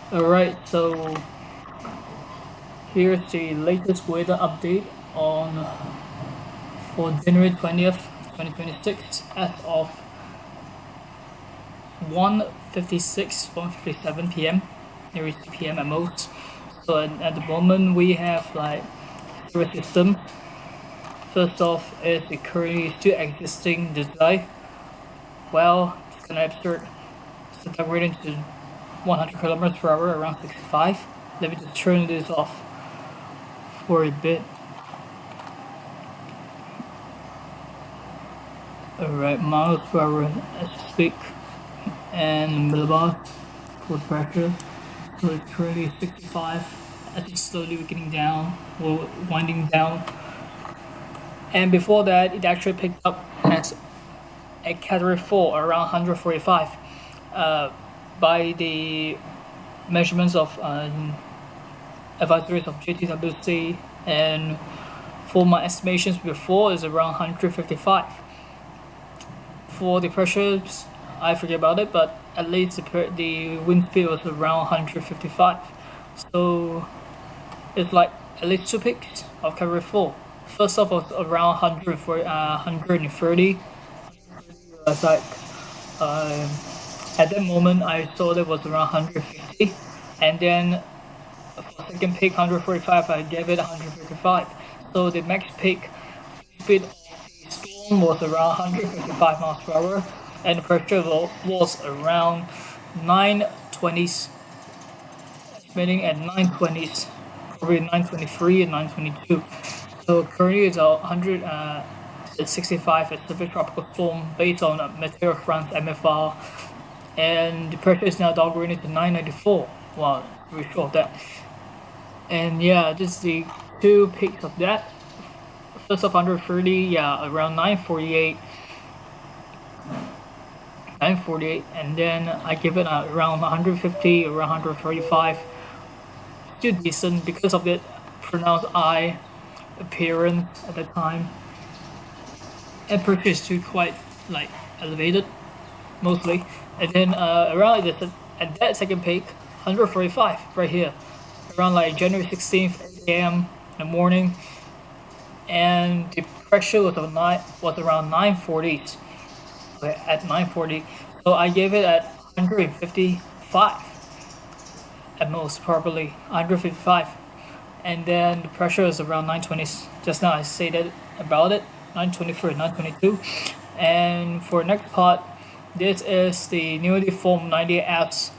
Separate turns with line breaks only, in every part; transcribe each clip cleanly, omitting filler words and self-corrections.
Alright, so here's the latest weather update on for January 20th, 2026 as of 1:56, 1:57 nearly 2 p.m. at most. So at the moment we have like three systems. First off is the currently still existing design. Well, it's kinda absurd. So that we're into 100 kilometers per hour, around 65. Let me just turn this off for a bit. Alright, miles per hour as we speak, and millibars for pressure. So it's currently 65 as it's slowly getting down, or winding down. And before that, it actually picked up as a category 4 around 145 by the measurements of advisories of JTWC, and for my estimations before is around 155. For the pressures, I forget about it, but at least the wind speed was around 155. So it's like at least two peaks of category 4. First off was around 100 for 130. It's like at that moment I saw that was around 150, and then for second peak 145 I gave it 155. So the max peak speed of the storm was around 155 miles per hour, and the pressure was around 920s, estimating at 920s, probably 923 and 922. So currently it's 165 a severe tropical storm based on Meteo France MFR, and the pressure is now downgraded to 994. Wow, it's very short of that. And yeah, this is the two peaks of that. First of 130, yeah, around 948, and then I give it around 150, around 135. Still decent because of the pronounced eye appearance at the time. And pressure is still quite like elevated, mostly. And then around this, at that second peak, 145 right here, around like January 16th, 8 a.m. in the morning, and the pressure was around 940s. Okay, at 940, so I gave it at 155 at most, probably 155, and then the pressure is around 920s. Just now I stated about it, 923, 922, and for next part, this is the newly formed 90S,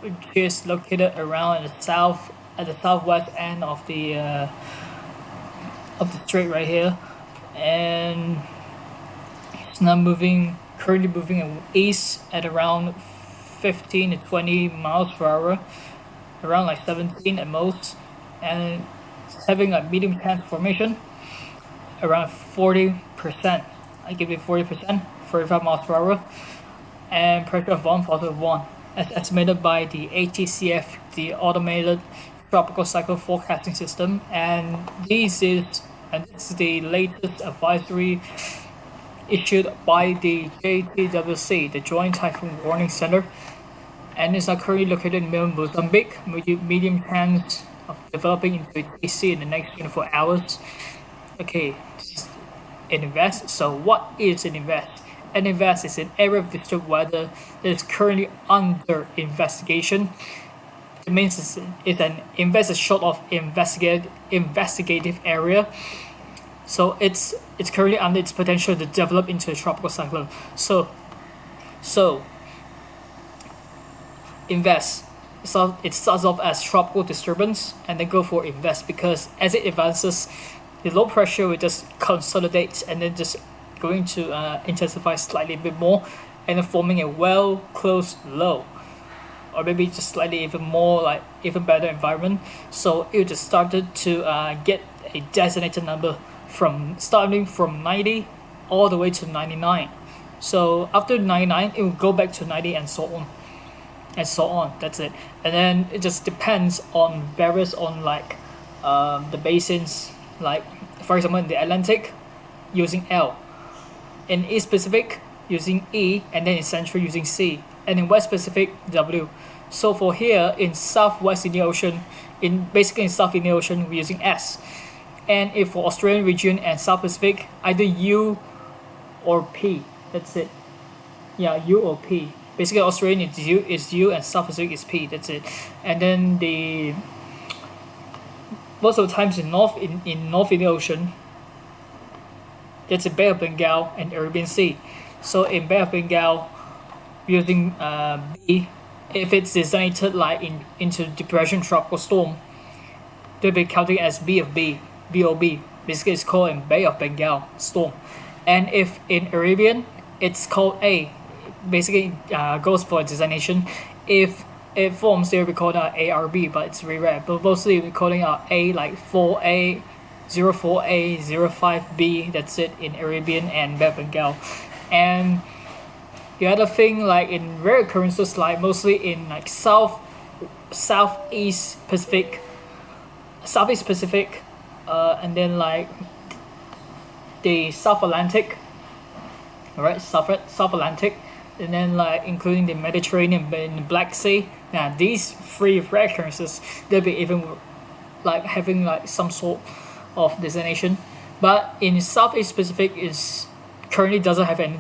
which is located around the south at the southwest end of the strait right here, and it's now currently moving east at around 15 to 20 miles per hour, around like 17 at most, and it's having a medium chance formation around 40%. I give it 40%, 45 miles per hour, and pressure of 1 as estimated by the ATCF, the Automated Tropical Cycle Forecasting System, and this is the latest advisory issued by the JTWC, the Joint Typhoon Warning Center, and is currently located in Mozambique, medium chance of developing into a TC in the next 24 hours. Okay, an invest. So what is an invest? An invest is an area of disturbed weather that is currently under investigation. It means it's an invest is short of investigative area. So it's currently under its potential to develop into a tropical cyclone. So invest. It starts off as tropical disturbance and then go for invest, because as it advances, the low pressure will just consolidate and then just going to intensify slightly a bit more, and then forming a well closed low, or maybe just slightly even more like even better environment. So it just started to get a designated number starting from 90 all the way to 99. So after 99, it will go back to 90 and so on. And so on. That's it. And then it just depends on various on like the basins. Like for example, in the Atlantic, using L. In East Pacific, using E, and then in Central using C. and in West Pacific, W. So for here in Southwest Indian Ocean, basically in South Indian Ocean, we're using S. And if for Australian region and South Pacific, either U or P. That's it. Yeah, U or P. Basically, Australian is U and South Pacific is P. That's it. And then most of the times in North Indian Ocean, that's the Bay of Bengal and Arabian Sea. So in Bay of Bengal, using B, if it's designated like into depression tropical storm, they'll be counting as B of B, BOB. Basically, it's called in Bay of Bengal storm. And if in Arabian, it's called A. Basically, goes for designation. If it forms, they'll be called ARB, but it's very rare. But mostly we're calling A like 4A, 04A, 05B. That's it in Arabian and Bay of Bengal. And the other thing, like in rare occurrences, like mostly in like Southeast Pacific, and then like the South Atlantic, alright, South Atlantic, and then like including the Mediterranean and the Black Sea. Now these three rare occurrences, they'll be even like having like some sort of designation, but in Southeast Pacific is currently doesn't have any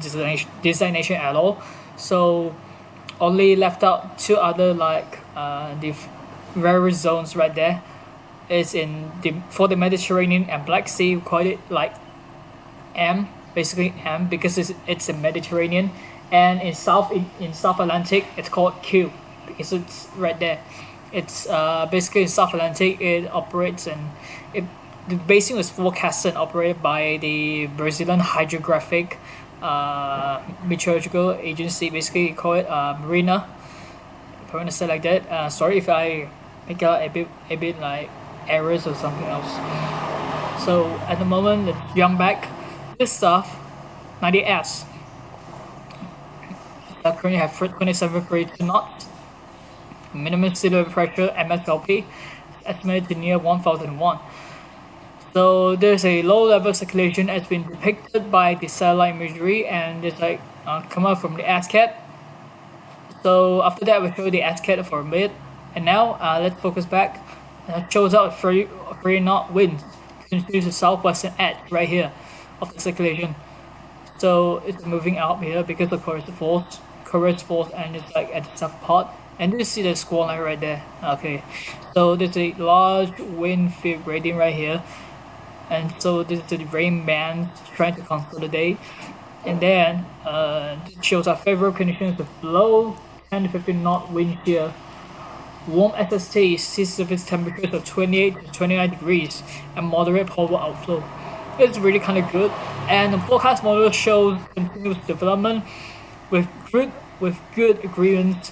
designation at all. So only left out two other like the rare zones right there. Is for the Mediterranean and Black Sea, we call it like M, basically M, because it's a Mediterranean, and in South Atlantic it's called Q because it's right there. It's basically in South Atlantic it operates and the basin was forecasted and operated by the Brazilian Hydrographic Meteorological Agency. Basically, call it Marina. If I want to say like that. Sorry if I make out a bit like errors or something else. So at the moment, let's jump back. This stuff, 90S. I currently have 27.32 knots. Minimum sea level pressure (MSLP) is estimated to near 1001. So there's a low level circulation has been depicted by the satellite imagery, and it's like come out from the ASCAT. So after that, we'll show you the ASCAT for a bit, and now let's focus back. It shows out 3 knot winds into the southwestern edge right here of the circulation. So it's moving out here because of Coriolis force, and it's like at the south part. And you see the squall line right there. Okay, so there's a large wind field gradient right here. And so this is the rain bands trying to consolidate, and then this shows our favorable conditions with low 10 to 15 knot wind shear, warm SST, sea surface temperatures of 28 to 29 degrees, and moderate polar outflow. It's really kind of good, and the forecast model shows continuous development with good agreements.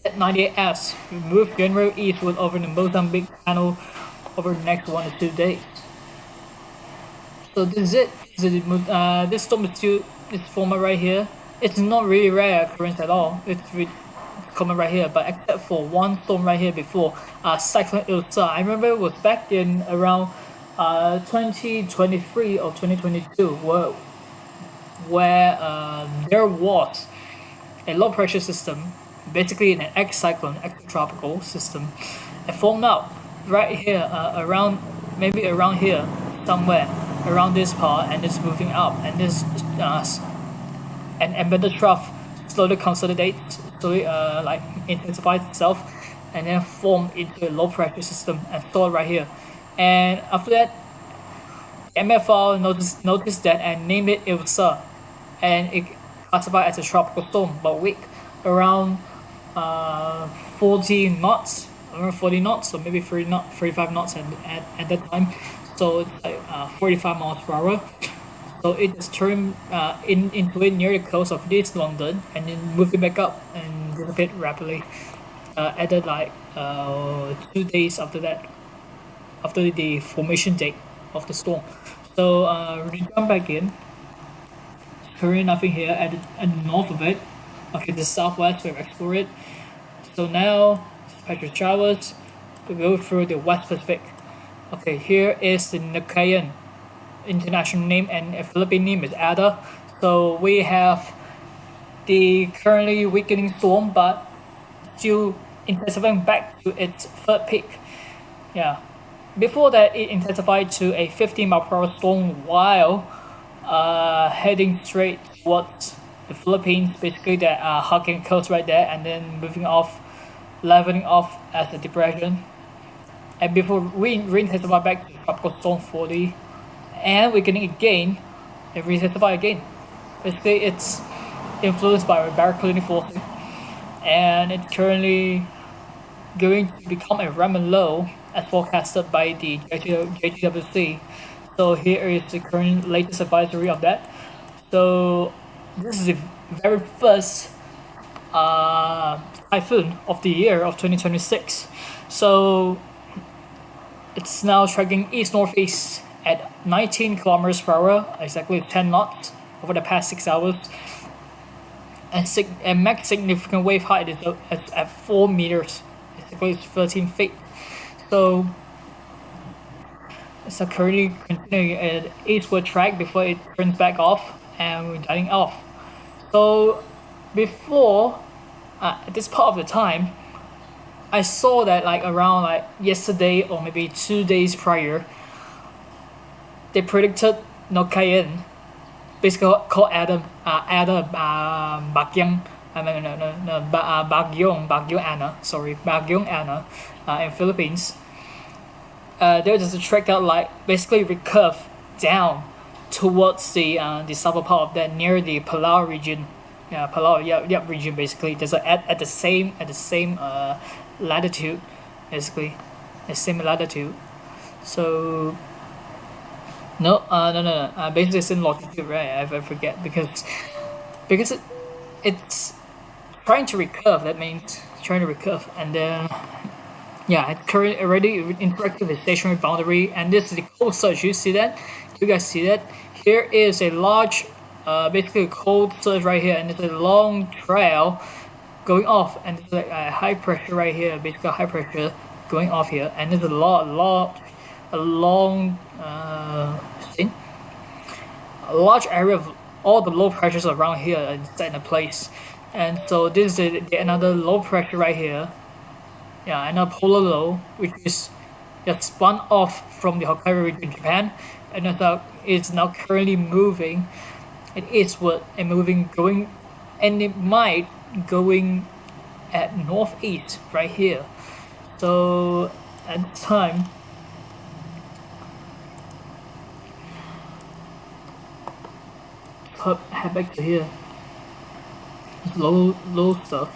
At 98S, we move general eastward over the Mozambique Channel over the next 1 to 2 days. So this is it. This storm is still this format right here. It's not really rare occurrence at all. It's common right here, but except for one storm right here before, Cyclone Ilsa. I remember it was back in around 2023 or 2022, where there was a low pressure system, basically an extratropical system, it formed out right here maybe around here somewhere around this part, and it's moving up, and this an embedded trough slowly consolidates, like intensifies itself, and then form into a low pressure system and store right here. And after that, MFR noticed that and named it Ilsa, and it classified as a tropical storm, but weak, around 40 knots, around 40 knots, or maybe 35 knots at that time. So it's like 45 miles per hour. So it just turned into it near the coast of East London, and then moving back up and disappeared rapidly. Added like 2 days after that, after the formation date of the storm. So we jump back in. Currently nothing here at the north of it. Okay, the southwest, we've explored it. So now, spectral showers, we go through the West Pacific. Okay, here is the Nukayan international name, and a Philippine name is Ada. So we have the currently weakening storm, but still intensifying back to its third peak. Yeah. Before that, it intensified to a 50-mile-per-hour storm while heading straight towards the Philippines, basically that hugging coast right there, and then moving off, leveling off as a depression. And before we intensify back to Tropical Storm 40, and weakening again, and re-intensify again. Basically, it's influenced by baroclinic forcing, and it's currently going to become a remnant low as forecasted by the JTWC. So here is the current latest advisory of that. So this is the very first typhoon of the year of 2026. So it's now tracking east-northeast at 19 kilometers per hour, exactly 10 knots over the past 6 hours. And max significant wave height is at 4 meters, basically it's 13 feet. So it's currently continuing an eastward track before it turns back off and dying off. So before, at this part of the time, I saw that like around like yesterday or maybe 2 days prior, they predicted Nokayan, basically called Bagyong Ana, in Philippines. There is a track that like basically recurve down towards the southern part of that near the Palau region. Palau region basically. There's at the same latitude, basically, the same latitude. So no, basically it's in longitude, right? I forget because it's trying to recurve. That means trying to recurve, and then yeah, it's currently already interacting with the stationary boundary, and this is the cold surge. You see that? You guys see that? Here is a large, basically a cold surge right here, and it's a long trail going off, and it's like a high pressure right here, basically high pressure going off here, and there's a large area of all the low pressures around here and set in a place. And so this is another low pressure right here, another polar low, which is just spun off from the Hokkaido region in Japan, and it's now currently moving eastward and going, and it might going at northeast right here. So at this time, head back to here. It's low stuff.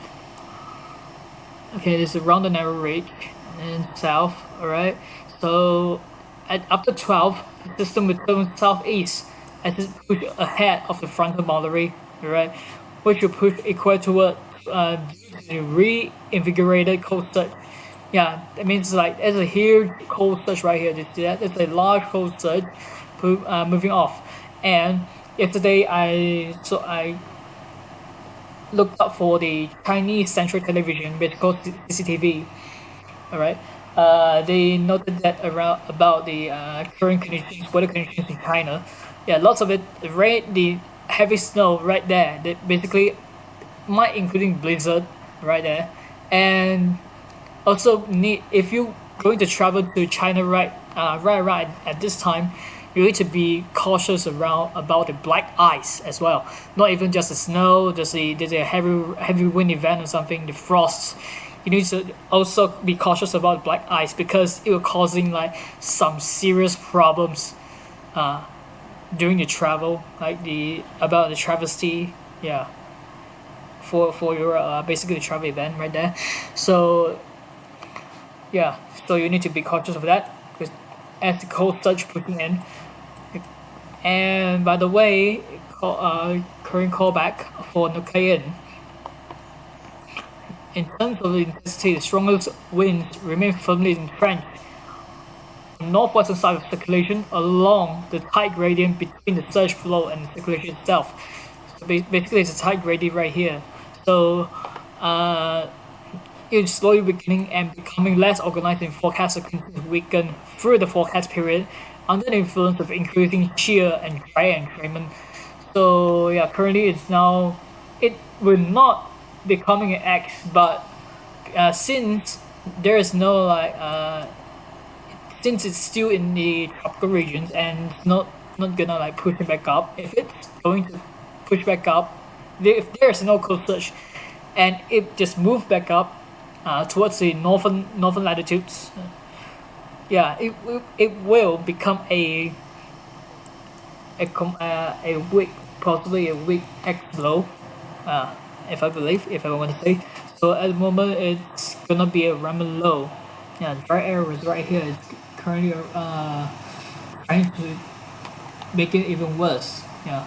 Okay, this is around the narrow ridge and then south. All right. So after 12, the system will turn southeast as it pushes ahead of the frontal boundary. All right, which will push equator toward the reinvigorated cold surge. Yeah, that means like there's a huge cold surge right here. You see that? There's a large cold surge moving off. And yesterday I looked up for the Chinese Central Television, which is called CCTV. All right. They noted that about the current conditions, weather conditions in China. Yeah, lots of it. The heavy snow right there. That basically might including blizzard right there, and also if you going to travel to China right at this time, you need to be cautious about the black ice as well. Not even just the snow. There's a heavy wind event or something. The frost. You need to also be cautious about black ice because it will causing like some serious problems during the travel, like about the travesty, for your basically the travel event right there. So so you need to be cautious of that because as the cold surge pushing in. And by the way, current callback for Nokayan. In terms of the intensity, the strongest winds remain firmly entrenched on the northwestern side of circulation along the tide gradient between the surge flow and the circulation itself. So basically, it's a tide gradient right here. So it's slowly weakening and becoming less organized and forecast to continue to weaken through the forecast period under the influence of increasing shear and dry entrainment. So currently it's now it will not becoming an X, but since there is no since it's still in the tropical regions and it's not gonna like push it back up. If it's going to push back up, if there's no cold surge, and it just moves back up towards the northern latitudes, yeah, it will become a weak, possibly a weak X low, uh, if I want to say. So at the moment, it's gonna be a ramen low. Yeah, dry air is right here. It's currently trying to make it even worse. Yeah.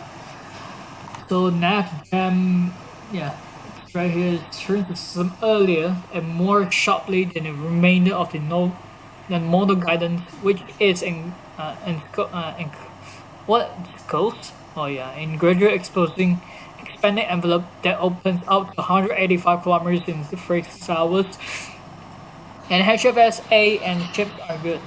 So nav jam, yeah, it's right here. It's turns the system earlier and more sharply than the remainder of the no, than model guidance, which is in what goes? Oh yeah, in gradual exposing expanding envelope that opens out to 185 kilometers in 36 hours. And HFSA and chips are good.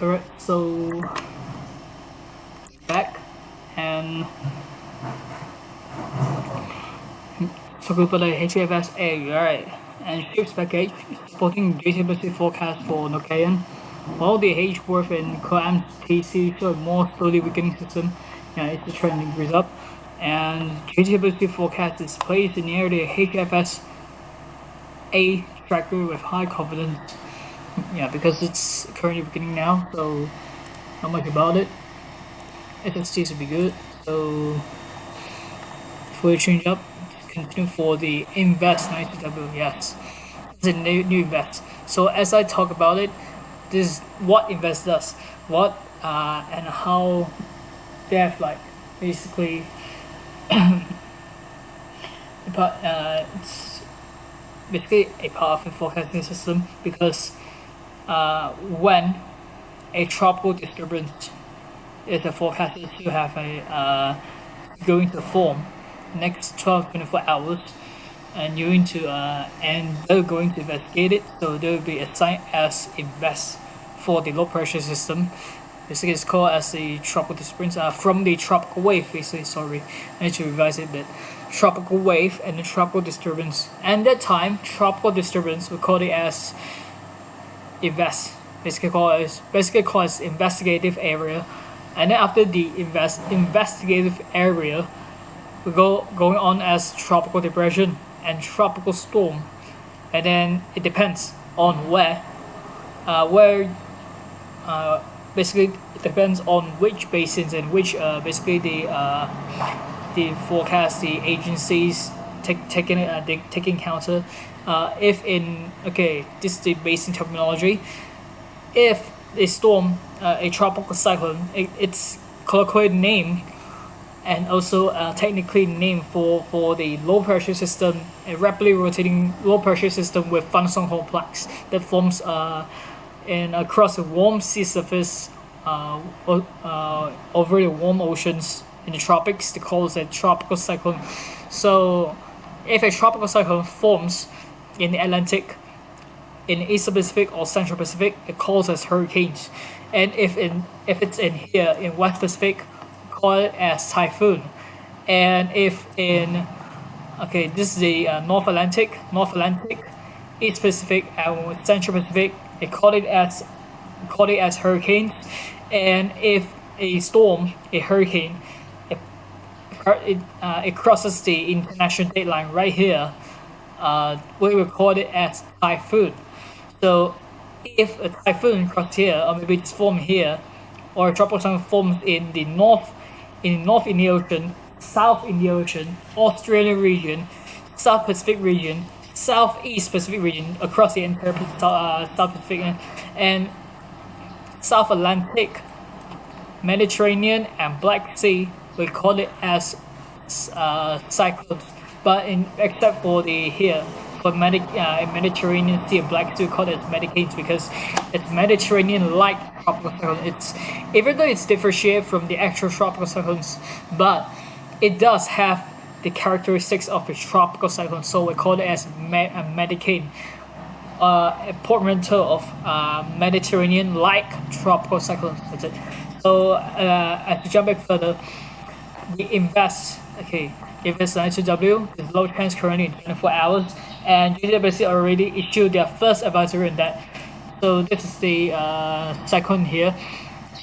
Alright, so back and talk about the HFS-A, right? And ships package supporting JWC forecast for Nokian. While the H-Worth and COAMS-TC show a more slowly weakening system, it's the trend increase up. And JWC forecast is placed near the HFS-A tracker with high confidence. Because it's currently beginning now, so not much about it. SST should be good. So before you change up, continue for the Invest 92W. Yes, it's a new Invest. So as I talk about it, this is what Invest does, what and how they have like basically it's basically a powerful forecasting system because when a tropical disturbance is forecasted to have a going to form next 12-24 hours, and you're going to and they're going to investigate it, so they will be assigned as Invest for the low pressure system. Basically it's called as the tropical disturbance from the tropical wave. Basically, sorry, I need to revise it a bit. Tropical wave and the tropical disturbance, and that time tropical disturbance we call it as Invest, basically called as investigative area. And then after the investigative area, we going on as tropical depression and tropical storm, and then it depends on basically it depends on which basins and which basically the forecast the agencies taking counter. If in this is the basin terminology. If a storm, a tropical cyclone, its colloquial name and also technically named for the low pressure system, a rapidly rotating low pressure system with thunderstorm complex that forms across a warm sea surface over the warm oceans in the tropics. They call it a tropical cyclone. So if a tropical cyclone forms in the Atlantic, in the Eastern Pacific or Central Pacific, it calls as hurricanes. And if it's in here in West Pacific, call it as typhoon. And if in this is the North Atlantic, East Pacific and Central Pacific, they call it as hurricanes. And if a storm, a hurricane, it crosses the international date line right here, we record it as typhoon. So if a typhoon crosses here, or maybe it's formed here, or a tropical cyclone forms in the North Indian Ocean, South Indian Ocean, Australian region, South Pacific region, Southeast Pacific region, across the entire South Pacific and South Atlantic, Mediterranean and Black Sea, we call it as cyclones. But except for the here for Mediterranean Sea and Black Sea, we call it as medicanes because it's Mediterranean-like tropical cyclone. Even though it's differentiated from the actual tropical cyclones, but it does have the characteristics of a tropical cyclone, so we call it as a medicane, a portmanteau of Mediterranean-like tropical cyclones. That's it. So as we jump back further, the Invest 92W is low chance currently in 24 hours, and JWC already issued their first advisory on that. So this is the cyclone here,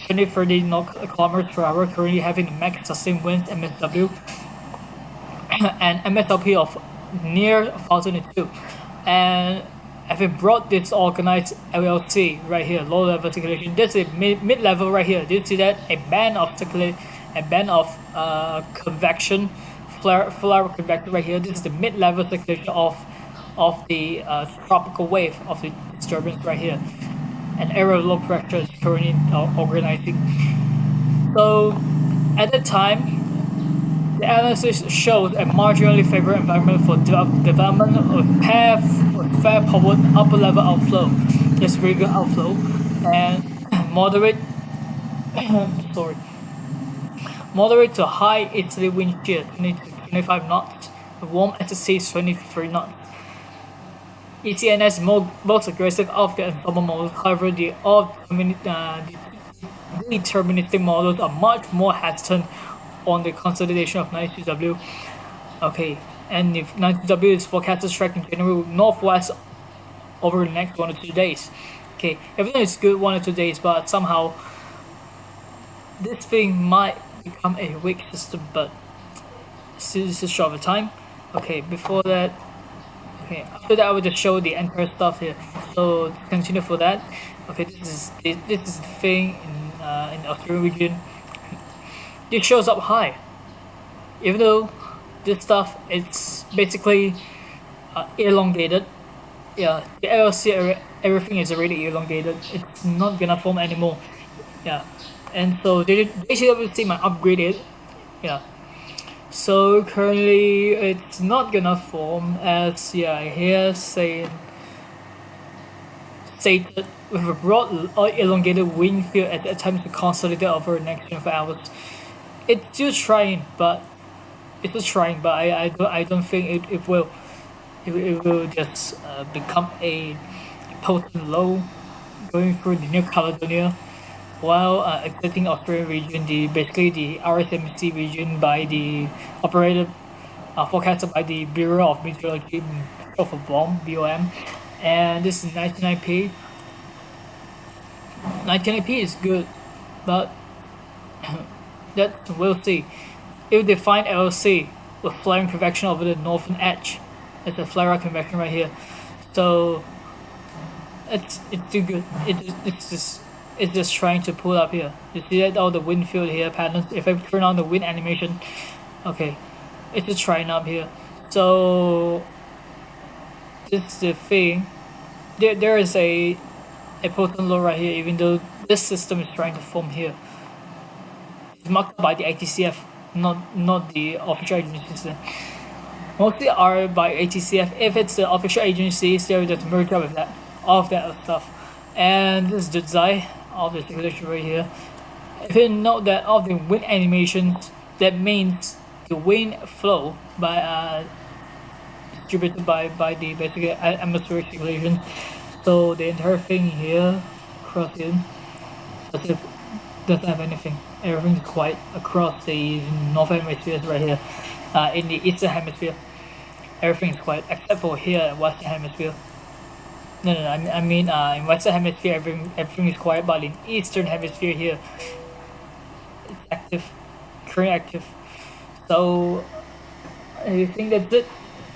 20-30 kilometers per hour, currently having the max sustained winds MSW and MSLP of near 1,002. And having brought this organized LLC right here, low level circulation, this is mid level right here. Do you see that? A band of convection, flare convection right here. This is the mid level circulation of the tropical wave of the disturbance right here. An area of low pressure is currently organizing. So at that time, the analysis shows a marginally favorable environment for development of fair forward upper level outflow. There's very good outflow and moderate to high easterly wind shear 20 to 25 knots. The warm SSC is 23 knots. ECNS is most aggressive of the ensemble models. However, the deterministic models are much more hesitant on the consolidation of 92W. Okay, and if 92W is forecasted to strike in general northwest over the next 1 or 2 days. Okay, everything is good 1 or 2 days, but somehow this thing might become a weak system, but still this is short of time. Okay, before that, okay, after that I will just show the entire stuff here. So to continue for that, okay, this is the thing in the Australian region. This shows up high, even though this stuff it's basically elongated. Yeah, the LLC everything is already elongated. It's not gonna form anymore. Yeah, and so JCWC might upgrade it. Yeah. So currently it's not gonna form as here stated with a broad or elongated wind field as it attempts to consolidate over the next 24 hours. It's still trying, but I don't think it will. It will just become a potent low going through the New Caledonia while exiting Australian region, basically the RSMC region by the operated forecasted by the Bureau of Meteorology of a bomb BOM, and this is 99p. 99p is good, but we'll see. If they find LC with flaring convection over the northern edge, it's a flare out convection right here, so it's too good. It's just trying to pull up here. You see that all the wind field here patterns. If I turn on the wind animation, okay, it's just trying up here. So this is the thing. There is a potent low right here, even though this system is trying to form here. It's marked by the ATCF, not the official agencies. Mostly are by ATCF. If it's the official agencies, they'll just merge up with that, all of that stuff. And this is the design of the circulation right here. If you note that all the wind animations, that means the wind flow by distributed by the basically atmospheric circulation. So the entire thing here across it doesn't have anything. Everything is quiet across the northern hemisphere right here. In the eastern hemisphere, everything is quiet except for here in western hemisphere. No, I mean in western hemisphere everything is quiet, but in eastern hemisphere here it's active, currently active. So I think that's it.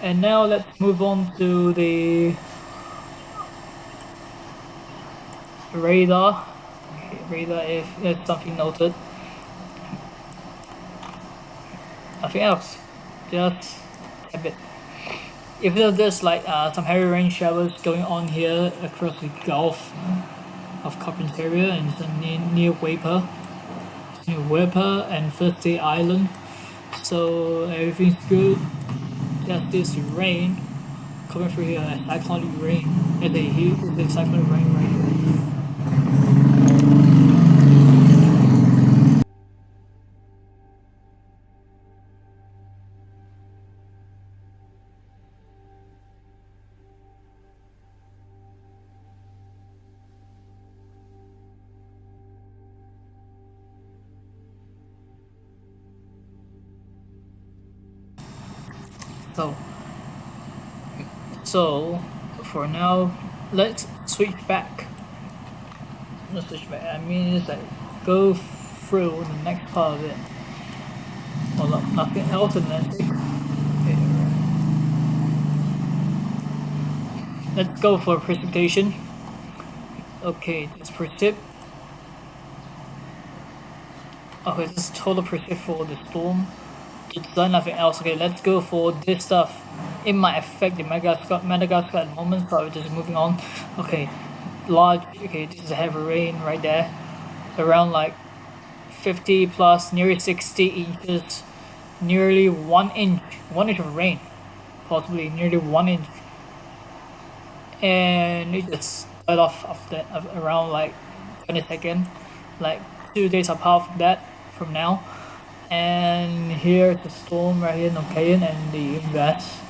And now let's move on to the radar. Okay, radar, if there's something noted. Nothing else, just a bit. Even though there's like some heavy rain showers going on here across the Gulf of Carpentaria and some near Weipa, and Thursday Island. So everything's good. Just this rain coming through here, a cyclonic rain. It's a cyclonic rain right here. So for now, let's switch back. Let's switch back. I mean, it's like go through the next part of it. Well, nothing else Atlantic. Okay. Let's go for precipitation. Okay, this precip. Okay, this is total precip for the storm. It's done nothing else. Okay, let's go for this stuff. It might affect the Madagascar at the moment, so we're just moving on. Okay, large. Okay, this is a heavy rain right there, around like 50 plus, nearly 60 inches, nearly 1 inch, 1 inch of rain, possibly nearly 1 inch, and it just cut off around like 22nd, like 2 days apart from that from now. And here's the storm right here in Okayan and the Invest.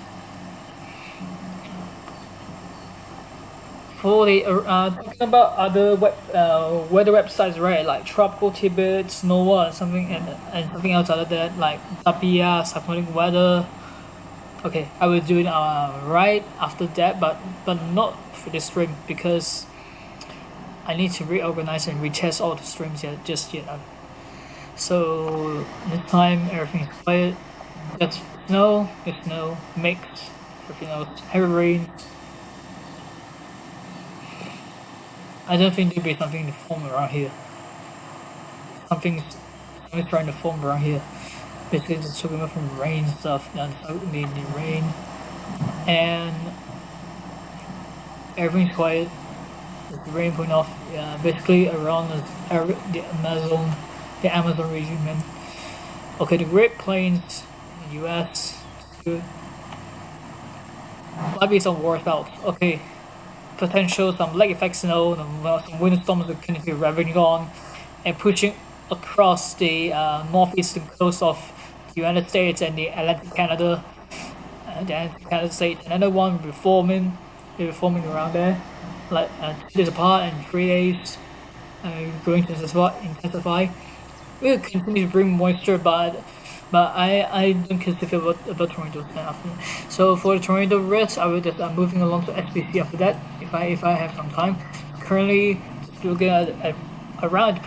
for the talking about other weather websites, right? Like Tropical Tidbits, NOAA, and something else other than that, like Tapia, Cyclonic Weather. Okay, I will do it right after that, but not for this stream because I need to reorganize and retest all the streams yet just yet. So this time everything is quiet. Just snow, mix, everything else, heavy rain. I don't think there'll be something to form around here. Something's trying to form around here. Basically just talking about from rain stuff, and so I mean the rain, and everything's quiet. There's the rain going off. Yeah, basically around the Amazon region, man. Okay, the Great Plains, the U.S. is good. Might be some war spells. Okay, potential some leg effect snow, some windstorms are continuously ravaging on and pushing across the northeastern coast of the United States and the Atlantic Canada, states. Another one will be forming around there, like 2 days apart and 3 days, going to intensify. We'll continue to bring moisture, but I don't consider about tornadoes now. So for the tornado risk, I will just moving along to SPC after that if I have some time. Currently, just looking at around the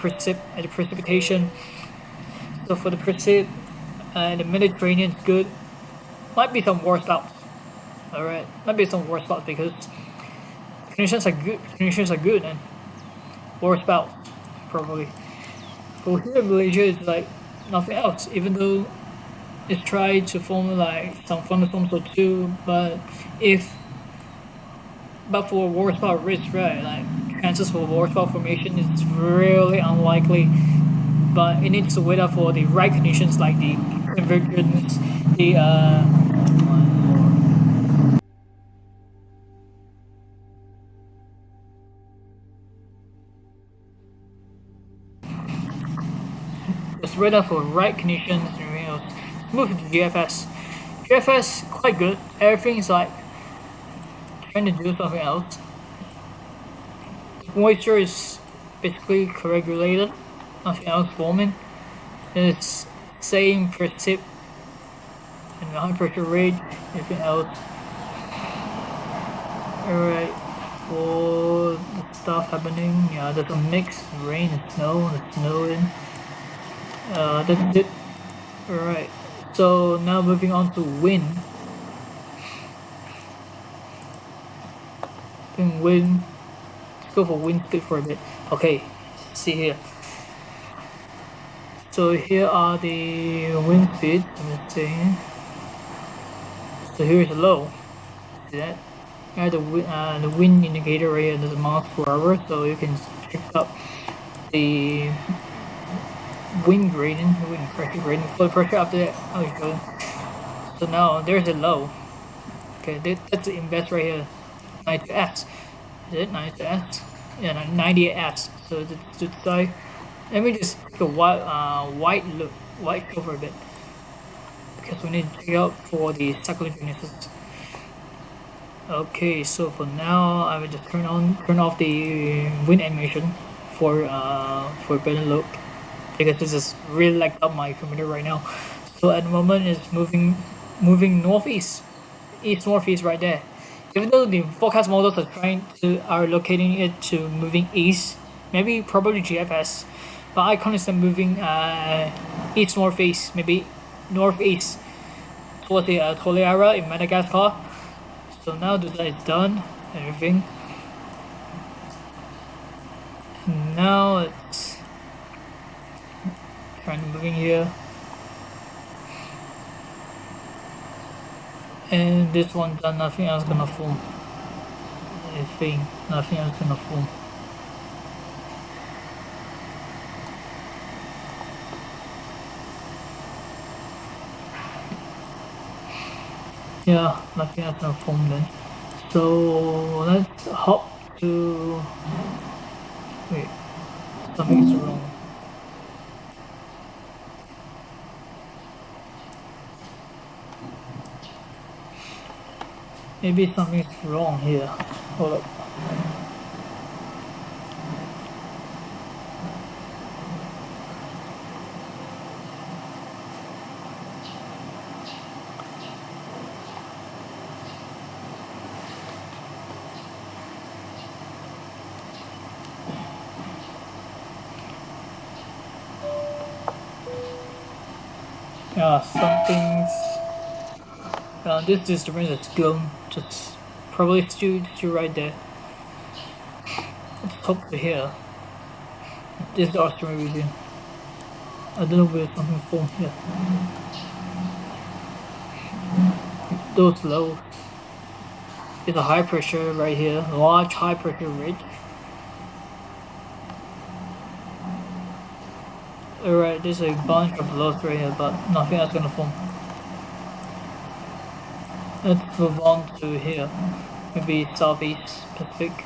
precipitation. So for the precip, the Mediterranean is good. Might be some war spouts. All right, might be some war spouts because conditions are good. Conditions are good and war spouts probably. For here in Malaysia, it's like nothing else. Even though it's tried to form like some thunderstorms or two, but for war spout risk, right? Like chances for war spout formation is really unlikely. But it needs to wait out for the right conditions like the convergence, just wait out for right conditions and everything else. Let's move to GFS. GFS quite good. Everything's like trying to do something else. Moisture is basically co-regulated. Nothing else forming. It's same precip and the high pressure rate, everything else. Alright, for the stuff happening, yeah, there's a mix, rain and snow, that's it. Alright, so now moving on to wind. Let's go for wind speed for a bit. Okay, see here. So here are the wind speeds. Let's see. So here's low. See that? Here the wind indicator right here. There's a miles per hour, so you can check up the wind gradient, wind pressure gradient, flow pressure after that. So now there's a low. Okay, that's the invest right here. 92S. Is it 92S? Yeah, 98S. So that's to the side. Let me just take a white show for a bit because we need to check out for the cyclogenesis. Okay, so for now I will just turn off the wind animation for a better look because this is really lagged up my computer right now. So at the moment it's moving northeast, northeast right there. Even though the forecast models are locating it to moving east, probably GFS. But I can't understand moving east northeast, maybe northeast towards the Toliara in Madagascar. So now that is done, everything. Now it's trying to moving here, and this one done. Nothing else gonna form. I think nothing else gonna form. Yeah, nothing else can form then. So let's hop to. Wait, something's wrong. Maybe something's wrong here. Hold up. Yeah, some things. This disturbance is gone. Just probably still right there. Let's hope to here. This is the Austrian region. I don't know where something formed here. Those lows. It's a high pressure right here. Large high pressure ridge. Alright, there's a bunch of lows right here, but nothing else gonna form. Let's move on to here. Maybe Southeast Pacific.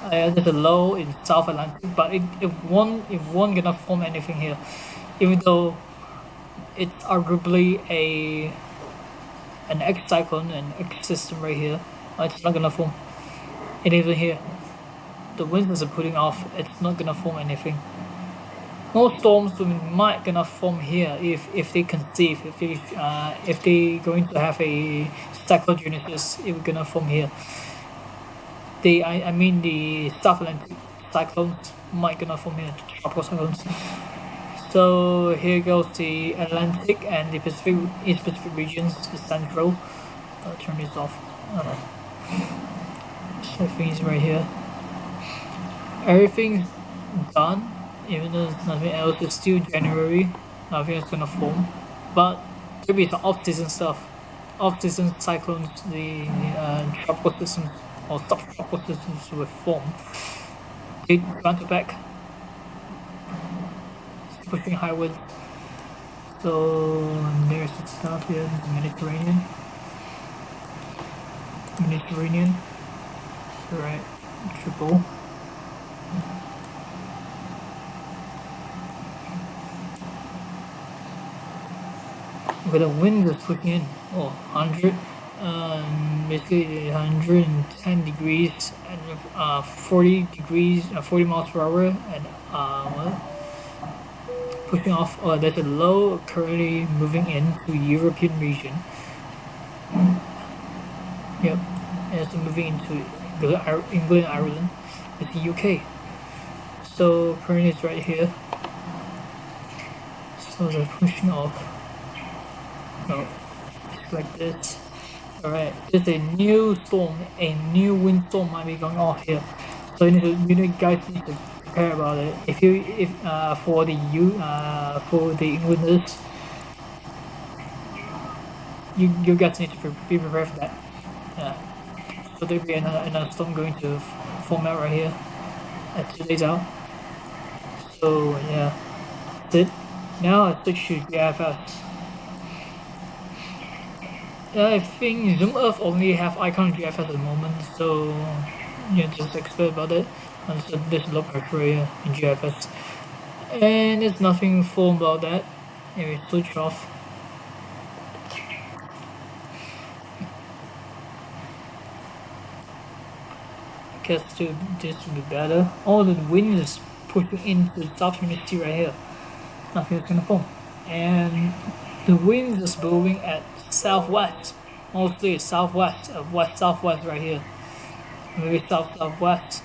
There's a low in South Atlantic, but it won't gonna form anything here, even though it's arguably an X cyclone, an X system right here. It's not gonna form. And even here, the winds are putting off. It's not gonna form anything. Most storms might gonna form here if they conceive, if they going to have a cyclogenesis, it will gonna form here. I mean the South Atlantic cyclones might gonna form here, tropical cyclones. So here goes the Atlantic and the Pacific, East Pacific regions, the central. I'll turn this off. So things right here. Everything's done. Even though there's nothing else, it's still January, nothing is gonna form. But there'll be some off-season stuff. Off-season cyclones, the tropical systems or subtropical systems will form. They front to back, pushing high winds. So there's the stuff here, this is Mediterranean. Right, triple. But the wind is pushing in, 100, basically 110 degrees and 40 degrees, 40 miles per hour, and pushing off. There's a low currently moving into European region. Yep, and it's moving into England, Ireland. It's the UK. So currently it's right here. So they're pushing off. No, it's like this. Alright, there's a new storm, a new windstorm might be going off here. So you guys need to prepare about it. If for the Englanders, you guys need to be prepared for that. Yeah. So there'll be another storm going to form out right here at 2 days out. So yeah, that's it. Now I switch to GFS. I think Zoom Earth only have icon GFS at the moment, so yeah, just expect about it. And so there's low pressure area in GFS, and there's nothing form about that. Anyway, switch off. I guess this will be better. All the wind is pushing into the South Hemisphere right here. Nothing is gonna form, and the winds is blowing at southwest, mostly southwest, west southwest right here, maybe southwest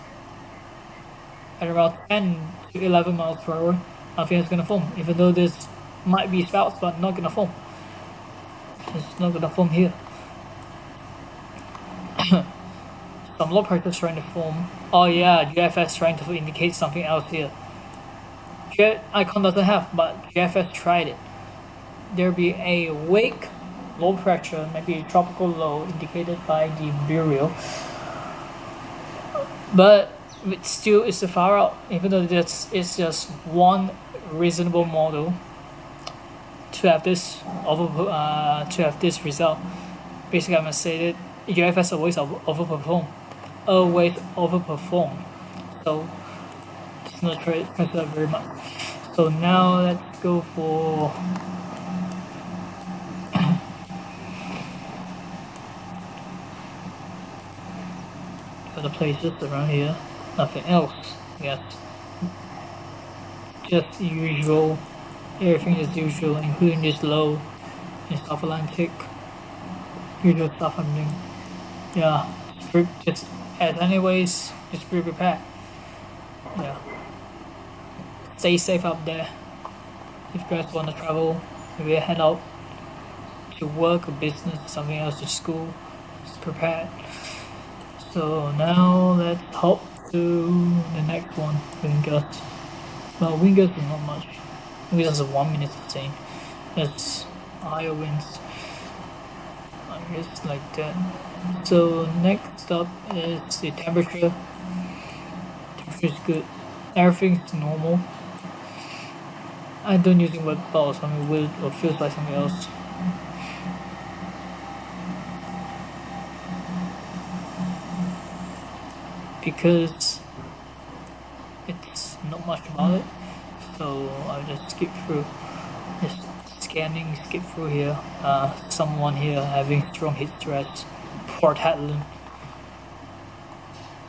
at around 10 to 11 miles per hour. Nothing is gonna form, even though this might be spouts, but not gonna form. It's not gonna form here. Some low pressure is trying to form. Oh yeah, GFS trying to indicate something else here. Icon doesn't have, but GFS tried it. There'll be a wake low pressure, maybe a tropical low indicated by the Bureau. But it still is far out, even though it's just one reasonable model to have this result. Basically, I must say that GFS always overperform. So it's not translate very much. So now let's go for other places around here. Nothing else. Yes. Just usual. Everything is usual, including this low in South Atlantic. Usual stuff happening. Yeah. Just as anyways, just be prepared. Yeah. Stay safe up there. If you guys want to travel, maybe head out to work or business, something else, to school. Just prepared. So now let's hop to the next one, wind gust. Well, wind gust is not much. Wind gust is 1 minute sustain. That's higher winds. I guess like that. So next up is the temperature. Temperature is good. Everything's normal. I don't using wet balls. I mean, weird or feels like something else. Because it's not much about it, so I'll just skip through. Just scanning, skip through here. Someone here having strong heat stress. Port Hedland.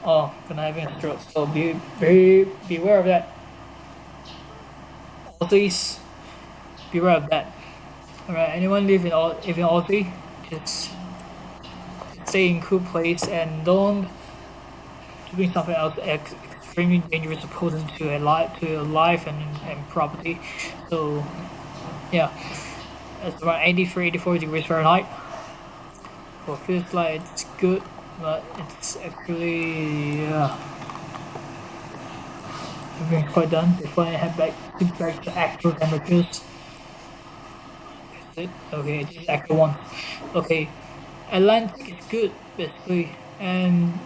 Oh, gonna having a stroke. So beware of that. Aussies, beware of that. Alright, anyone live in Aussie, just stay in cool place and don't doing something else extremely dangerous opposing to a life and property. So yeah, it's around 84 degrees Fahrenheit. So it feels like it's good, but it's actually everything's quite done before I head back to actual temperatures. That's it. Okay, just actual ones. Okay, Atlantic is good basically, and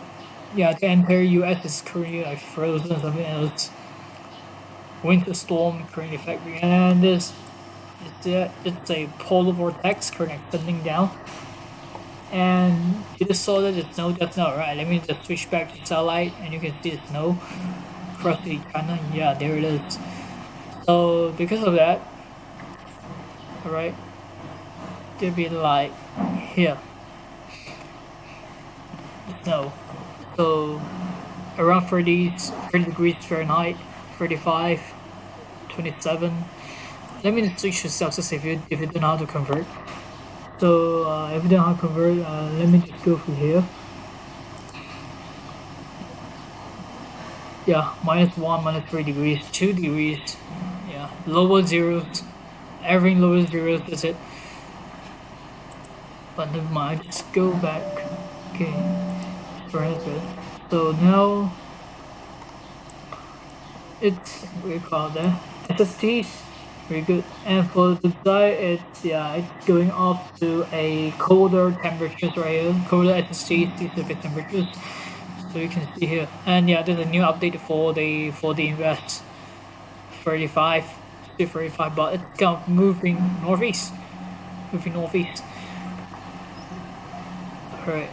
yeah, the entire US is currently like frozen or something else. Winter storm currently affecting, and it's a polar vortex currently extending down. And you just saw that the snow just now, right? Let me just switch back to satellite, and you can see the snow across the China. Yeah, there it is. So because of that, alright, there'll be like here the snow. So around 30 degrees Fahrenheit, 35, 27. Let me just switch to Celsius if you don't know how to convert. So if you don't know how to convert, let me just go through here. Yeah, -1, -3 degrees, 2 degrees. Yeah, lower zeros. Everything lower zeros, that's it. But never mind, just go back. Okay. So now it's what you call that SSTs, very good. And for the side, it's going up to a colder temperatures right here, colder SSTs, these surface temperatures. So you can see here, and yeah, there's a new update for the invest 35, still 35, but it's kind of moving northeast. Alright.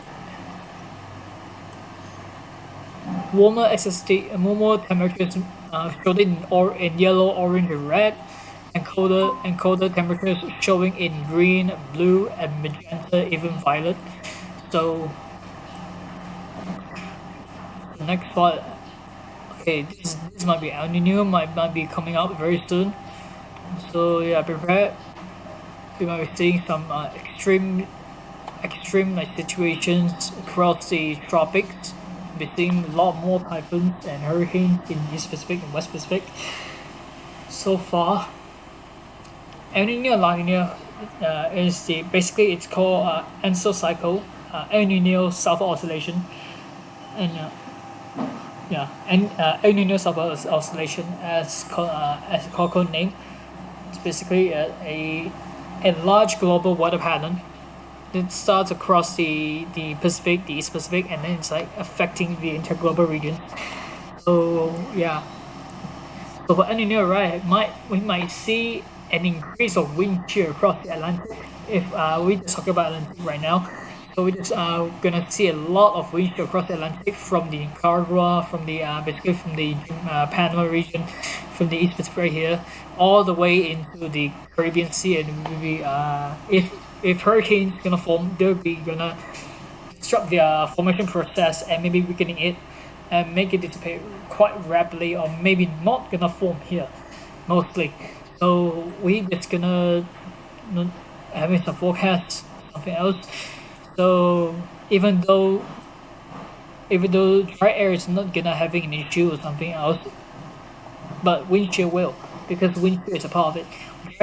Warmer warmer temperatures showed in yellow, orange, and red, and colder temperatures showing in green, blue, and magenta, even violet. So the next spot, okay, this might be El Nino, might be coming out very soon. So yeah, prepare. We might be seeing some extreme like situations across the tropics. We're seeing a lot more typhoons and hurricanes in East Pacific and West Pacific so far. El Nino La Nina is basically it's called ENSO cycle, El Nino Sulfur Oscillation, and El Nino Sulfur Oscillation as code name. It's basically a large global weather pattern. It starts across the Pacific, the East Pacific, and then it's like affecting the interglobal region. So yeah. So for El Nino, right, we might see an increase of wind shear across the Atlantic. If we just talk about Atlantic right now, so we just gonna see a lot of wind shear across the Atlantic from the Nicaragua, from the basically from the Panama region, from the East Pacific right here, all the way into the Caribbean Sea, and maybe if hurricanes gonna form, they'll be gonna disrupt their formation process and maybe weakening it and make it dissipate quite rapidly, or maybe not gonna form here mostly. So we just gonna having some forecasts, something else. So even though dry air is not gonna having an issue or something else, but wind shear will, because wind shear is a part of it.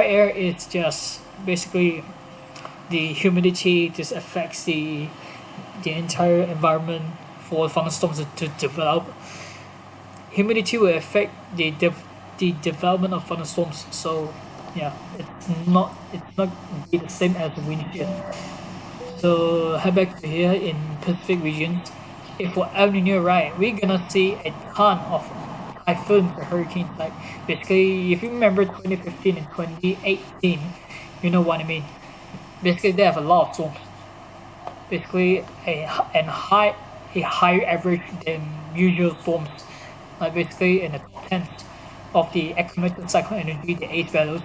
dry air is just basically the humidity just affects the entire environment for thunderstorms to develop. Humidity will affect the development of thunderstorms. So yeah, it's not be the same as wind shear. So head back to here in Pacific regions. If for El Nino, right, we're gonna see a ton of typhoons or hurricanes. Like basically, if you remember 2015 and 2018, you know what I mean. Basically, they have a lot of storms. Basically, a higher average than usual storms. Like basically in the top tens of the accumulated cyclone energy, the ACE values.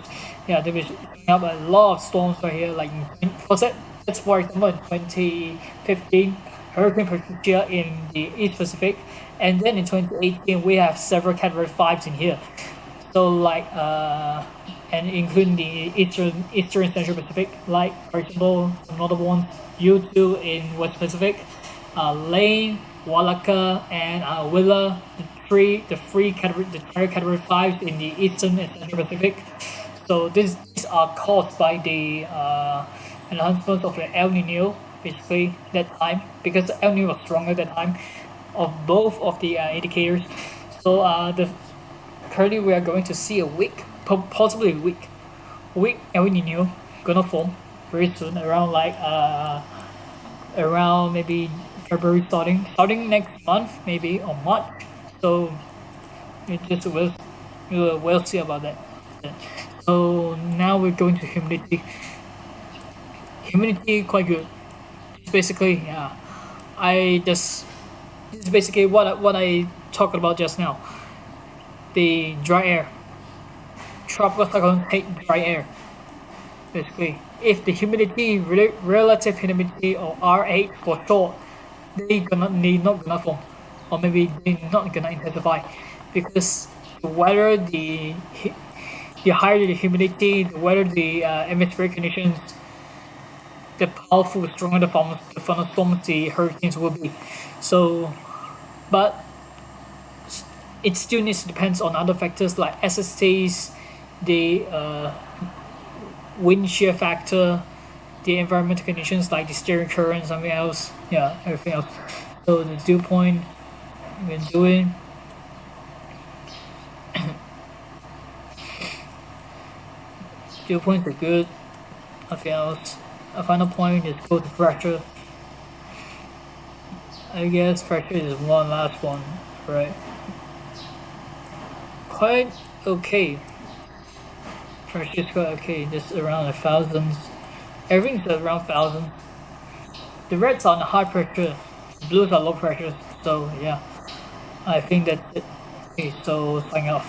Yeah, there was up a lot of storms right here. Like for example, in 2015, Hurricane Patricia in the East Pacific, and then in 2018 we have several Category 5s in here. So like and including the Eastern Central Pacific, like for example some notable ones, U2 in West Pacific, Lane, Walaka, and Willa, the three category 5s in the Eastern and Central Pacific. So these are caused by the enhancements of the El Nino, basically that time, because El Nino was stronger that time of both of the indicators. So currently we are going to see a weak, possibly weak El Nino gonna form very soon, around like around maybe February, starting next month, maybe, or March. So it just we'll see about that. So now we're going to humidity. Humidity quite good. It's basically, yeah, this is basically what I talked about just now. The dry air. Tropical cyclones hate dry air. Basically, if the humidity, relative humidity, or R8 for short, they not gonna form, or maybe they not gonna intensify, because the weather, the higher the humidity, the weather, the atmospheric conditions, the powerful, stronger the thunderstorms, the hurricanes will be. So, but it still needs to depend on other factors like SSTs, the wind shear factor, the environmental conditions like the steering current, something else, yeah, everything else. So the dew point we're doing. Dew points are good. Nothing else. A final point is go to pressure. I guess pressure is one last one, right? Quite okay. Pressure is quite okay. Just around 1,000s. Everything's around thousands. The reds are on high pressure, the blues are low pressure. So yeah, I think that's it. Okay, so sign off.